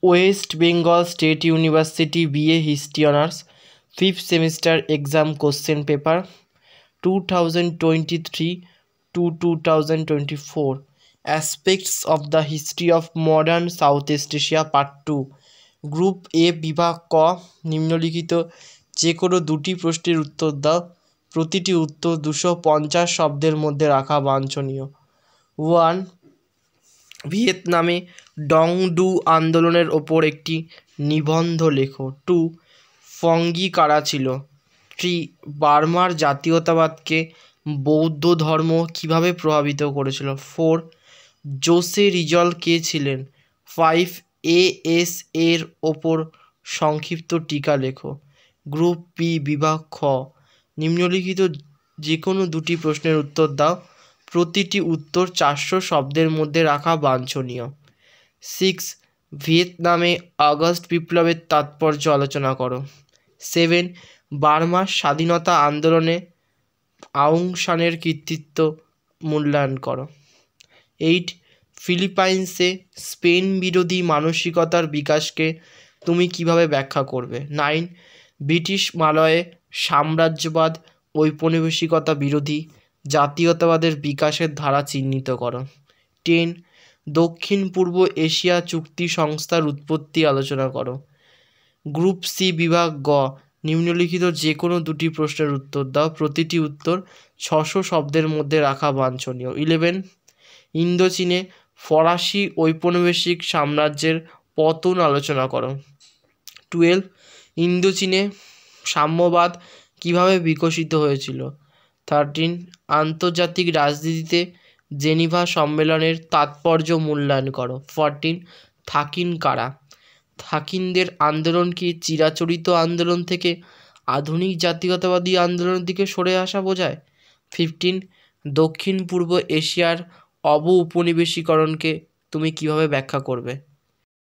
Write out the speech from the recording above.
West Bengal state university BA history honours 5th semester exam question paper 2023 to 2024 aspects of the history of modern south east Asia part 2 group এ বিভাগ ক নিম্নলিখিত যে কোনো দুটি প্রশ্নের উত্তর দাও। প্রতিটি উত্তর 250 শব্দের মধ্যে রাখা বাঞ্ছনীয়। 1. ভিয়েতনামে ডং ডু আন্দোলনের ওপর একটি নিবন্ধ লেখো। 2. ফঙ্গি কারা ছিল। 3. বার্মার জাতীয়তাবাদকে বৌদ্ধ ধর্ম কিভাবে প্রভাবিত করেছিল। 4. জোসে রিজল কে ছিলেন। 5. AS এর ওপর সংক্ষিপ্ত টিকা লেখো। গ্রুপ বি বিভাগ খ নিম্নলিখিত যে কোনো দুটি প্রশ্নের উত্তর দাও। প্রতিটি উত্তর 400 শব্দের মধ্যে রাখা বাঞ্ছনীয়। 6. ভিয়েতনামে আগস্ট বিপ্লবের তাৎপর্য আলোচনা করো। 7. বার্মার স্বাধীনতা আন্দোলনে আউং সানের কৃতিত্ব মূল্যায়ন করো। 8. ফিলিপাইন্সে স্পেন বিরোধী মানসিকতার বিকাশকে তুমি কিভাবে ব্যাখ্যা করবে। 9. ব্রিটিশ মালয়ে সাম্রাজ্যবাদ ঔপনিবেশিকতা বিরোধী জাতীয়তাবাদের বিকাশের ধারা চিহ্নিত করো। 10. দক্ষিণ পূর্ব এশিয়া চুক্তি সংস্থার উৎপত্তি আলোচনা করো। গ্রুপ সি বিভাগ গ নিম্নলিখিত যে কোনো দুটি প্রশ্নের উত্তর দাও। প্রতিটি উত্তর 600 শব্দের মধ্যে রাখা বাঞ্ছনীয়। 11. ইন্দোচীনে ফরাসি ঔপনিবেশিক সাম্রাজ্যের পতন আলোচনা করো। 12. ইন্দোচীনে সাম্যবাদ কিভাবে বিকশিত হয়েছিল। 13. আন্তর্জাতিক রাজনীতিতে জেনিভা সম্মেলনের তাৎপর্য মূল্যায়ন করো। 14. থাকিন কারা। থাকিনদের আন্দোলন কি চিরাচরিত আন্দোলন থেকে আধুনিক জাতীয়তাবাদী আন্দোলনের দিকে সরে আসা বোঝায়। 15. দক্ষিণ পূর্ব এশিয়ার অব উপনিবেশিকরণকে তুমি কিভাবে ব্যাখ্যা করবে।